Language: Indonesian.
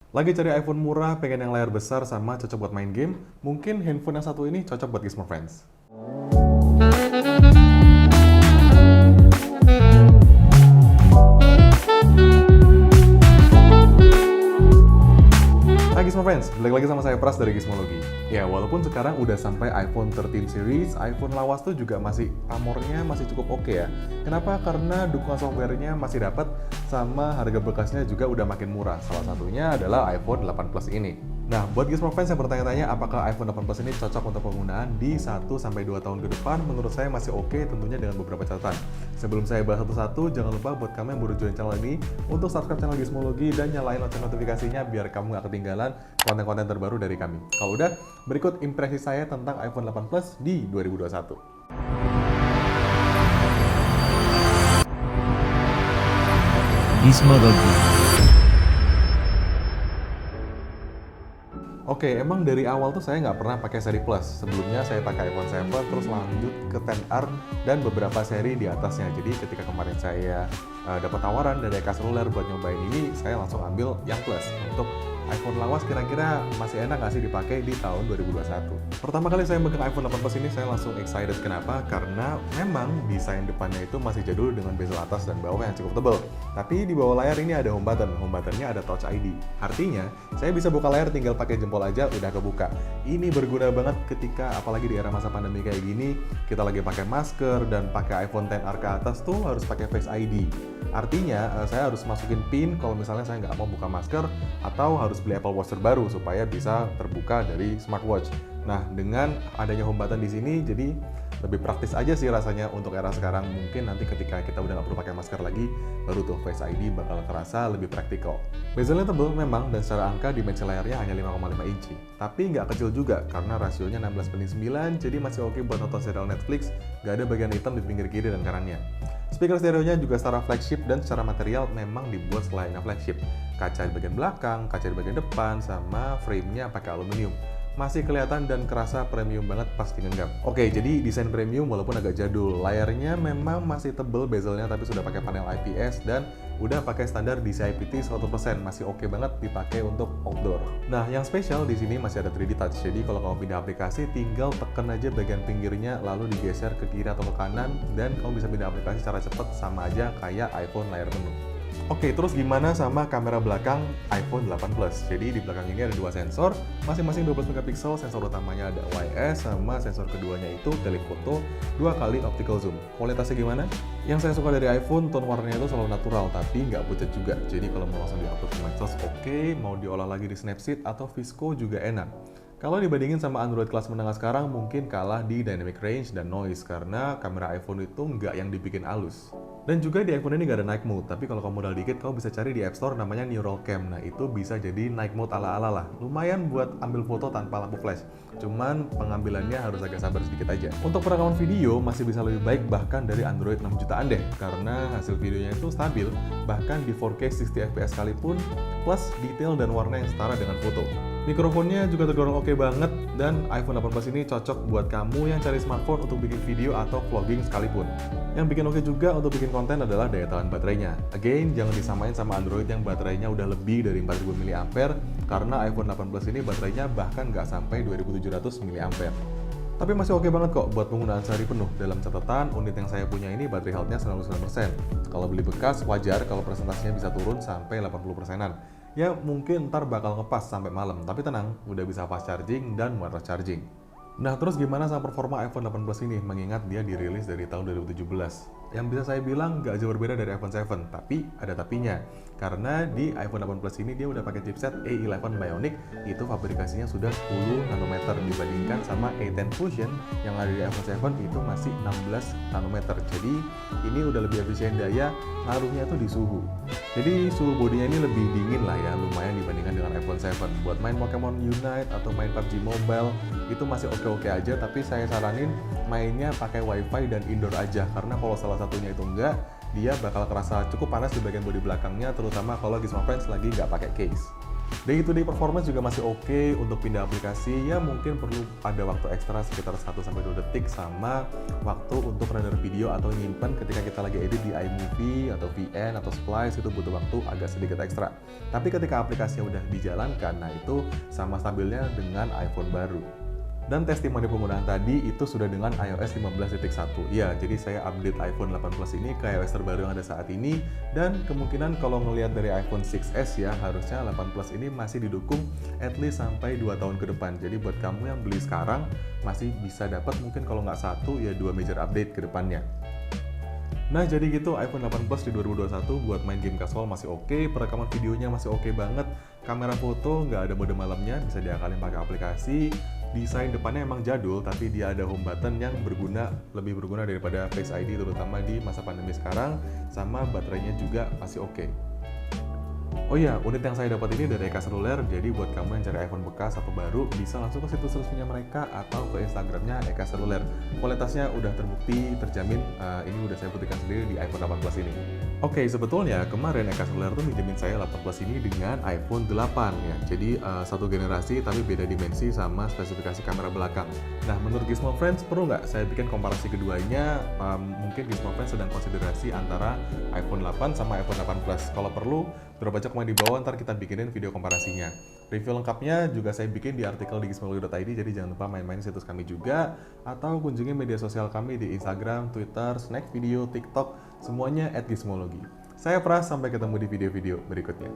Lagi cari iPhone murah, pengen yang layar besar sama cocok buat main game? Mungkin handphone yang satu ini cocok buat Gizmo Friends. Hai Gizmo Friends, balik lagi sama saya Pras dari Gizmologi. Ya, walaupun sekarang udah sampai iPhone 13 series, iPhone lawas tuh juga masih pamornya masih cukup oke ya. Kenapa? Karena dukungan softwarenya masih dapat sama harga bekasnya juga udah makin murah. Salah satunya adalah iPhone 8 Plus ini. Nah, buat Gizmo Friends yang bertanya-tanya apakah iPhone 8 Plus ini cocok untuk penggunaan di 1-2 tahun ke depan, menurut saya masih oke tentunya dengan beberapa catatan. Sebelum saya bahas satu-satu, jangan lupa buat kamu yang baru join channel ini untuk subscribe channel Gizmologi dan nyalain lonceng notifikasinya biar kamu nggak ketinggalan konten-konten terbaru dari kami. Kalau udah, berikut impresi saya tentang iPhone 8 Plus di 2021. Gizmologi. Oke, emang dari awal tuh saya nggak pernah pakai seri Plus. Sebelumnya saya pakai iPhone 7, terus lanjut ke 10R dan beberapa seri di atasnya. Jadi ketika kemarin saya dapat tawaran dari Eka Seluler buat nyobain ini, saya langsung ambil yang Plus. Untuk iPhone lawas kira-kira masih enak nggak sih dipakai di tahun 2021? Pertama kali saya megang iPhone 8 Plus ini, saya langsung excited. Kenapa? Karena memang desain depannya itu masih jadul dengan bezel atas dan bawah yang cukup tebal. Tapi di bawah layar ini ada home button. Home buttonnya ada Touch ID. Artinya, saya bisa buka layar tinggal pakai jempol aja udah kebuka. Ini berguna banget ketika apalagi di era masa pandemi kayak gini, kita lagi pakai masker dan pakai iPhone XR ke atas tuh harus pakai Face ID. Artinya, saya harus masukin PIN kalau misalnya saya nggak mau buka masker atau harus beli Apple Watch terbaru supaya bisa terbuka dari smartwatch. Nah, dengan adanya home button di sini, jadi lebih praktis aja sih rasanya untuk era sekarang. Mungkin nanti ketika kita udah nggak perlu pakai masker lagi, baru tuh Face ID bakal terasa lebih praktikal. Bezelnya tebal memang, dan secara angka dimensi layarnya hanya 5,5 inci. Tapi nggak kecil juga, karena rasionya 16:9, jadi masih oke buat nonton serial Netflix, nggak ada bagian hitam di pinggir kiri dan kanannya. Speaker stereonya juga secara flagship dan secara material memang dibuat selayaknya flagship. Kaca di bagian belakang, kaca di bagian depan, sama frame-nya pakai aluminium. Masih kelihatan dan kerasa premium banget pas digenggam. Oke, jadi desain premium walaupun agak jadul. Layarnya memang masih tebel bezelnya tapi sudah pakai panel IPS dan udah pakai standar DCI-PT 100%. Masih oke banget dipakai untuk outdoor. Nah, yang spesial di sini masih ada 3D Touch. Jadi kalau kamu pindah aplikasi, tinggal tekan aja bagian pinggirnya lalu digeser ke kiri atau ke kanan dan kamu bisa pindah aplikasi secara cepat, sama aja kayak iPhone layar penuh. Oke, terus gimana sama kamera belakang iPhone 8 Plus? Jadi di belakang ini ada dua sensor, masing-masing 12 megapiksel. Sensor utamanya ada OIS, sama sensor keduanya itu telephoto 2 kali optical zoom. Kualitasnya gimana? Yang saya suka dari iPhone, tone warnanya itu selalu natural, tapi nggak pucat juga. Jadi kalau mau langsung di-upload ke medsos oke, mau diolah lagi di Snapseed atau VSCO juga enak. Kalau dibandingin sama Android kelas menengah sekarang, mungkin kalah di dynamic range dan noise karena kamera iPhone itu nggak yang dibikin halus. Dan juga di iPhone ini nggak ada night mode, tapi kalau kamu modal dikit, kamu bisa cari di App Store namanya Neural Cam. Nah, itu bisa jadi night mode ala-ala lah. Lumayan buat ambil foto tanpa lampu flash. Cuman pengambilannya harus agak sabar sedikit aja. Untuk perekaman video masih bisa lebih baik bahkan dari Android 6 jutaan deh, karena hasil videonya itu stabil, bahkan di 4K 60 fps sekalipun, plus detail dan warna yang setara dengan foto. Mikrofonnya juga tergolong oke banget, dan iPhone 8 Plus ini cocok buat kamu yang cari smartphone untuk bikin video atau vlogging sekalipun. Yang bikin oke juga untuk bikin konten adalah daya tahan baterainya. Again, jangan disamain sama Android yang baterainya udah lebih dari 4000 mAh, karena iPhone 8 Plus ini baterainya bahkan nggak sampai 2700 mAh. Tapi masih oke banget kok buat penggunaan sehari penuh. Dalam catatan, unit yang saya punya ini baterai health-nya 99%. Kalau beli bekas, wajar kalau presentasinya bisa turun sampai 80%-an. Ya mungkin ntar bakal ngepas sampai malam, tapi tenang, udah bisa fast charging dan wireless charging. Nah, terus gimana sama performa iPhone 8 Plus ini, mengingat dia dirilis dari tahun 2017? Yang bisa saya bilang nggak jauh berbeda dari iPhone 7, tapi ada tapinya. Karena di iPhone 8 Plus ini dia udah pakai chipset A11 Bionic, itu fabrikasinya sudah 10 nanometer dibandingkan sama A10 Fusion yang ada di iPhone 7 itu masih 16 nanometer. Jadi ini udah lebih efisien daya, ngaruhnya tuh di suhu. Jadi suhu bodinya ini lebih dingin lah ya, lumayan dibandingkan dengan iPhone 7. Buat main Pokemon Unite atau main PUBG Mobile itu masih oke-oke aja, tapi saya saranin mainnya pakai WiFi dan indoor aja, karena kalau salah satunya itu enggak, dia bakal kerasa cukup panas di bagian bodi belakangnya, terutama kalau Gizmo Friends lagi nggak pakai case. Day-to-day performance juga masih oke. Untuk pindah aplikasi ya mungkin perlu ada waktu ekstra sekitar 1-2 detik, sama waktu untuk render video atau nyimpen ketika kita lagi edit di iMovie atau VN atau Splice, itu butuh waktu agak sedikit ekstra. Tapi ketika aplikasinya udah dijalankan, nah itu sama stabilnya dengan iPhone baru. Dan testimoni penggunaan tadi itu sudah dengan iOS 15.1. Ya, jadi saya update iPhone 8 Plus ini ke iOS terbaru yang ada saat ini, dan kemungkinan kalau ngelihat dari iPhone 6s ya, harusnya 8 Plus ini masih didukung at least sampai 2 tahun ke depan. Jadi buat kamu yang beli sekarang masih bisa dapat mungkin kalau nggak 1 ya 2 major update ke depannya. Nah jadi gitu, iPhone 8 Plus di 2021 buat main game casual masih oke, perekaman videonya masih oke banget, kamera foto nggak ada mode malamnya, bisa diakalin pakai aplikasi. Desain depannya emang jadul, tapi dia ada home button yang lebih berguna daripada Face ID, terutama di masa pandemi sekarang, sama baterainya juga masih oke. Oh iya, unit yang saya dapat ini dari Eka Seluler, jadi buat kamu yang cari iPhone bekas atau baru, bisa langsung ke situs resminya mereka atau ke Instagramnya Eka Seluler. Kualitasnya udah terbukti, terjamin, ini udah saya buktikan sendiri di iPhone 8 Plus ini. Oke, sebetulnya kemarin Eka Seluler tuh minjemin saya 8 Plus ini dengan iPhone 8 ya, jadi satu generasi tapi beda dimensi sama spesifikasi kamera belakang. Nah, menurut Gizmo Friends, perlu nggak saya bikin komparasi keduanya? Mungkin Gizmo Friends sedang konsiderasi antara iPhone 8 sama iPhone 8 Plus. Kalau perlu, drop aja komen di bawah, ntar kita bikinin video komparasinya. Review lengkapnya juga saya bikin di artikel di gizmologi.id, jadi jangan lupa main-main situs kami juga, atau kunjungi media sosial kami di Instagram, Twitter, Snack Video, TikTok, semuanya @gizmologi. Saya Pras, sampai ketemu di video-video berikutnya.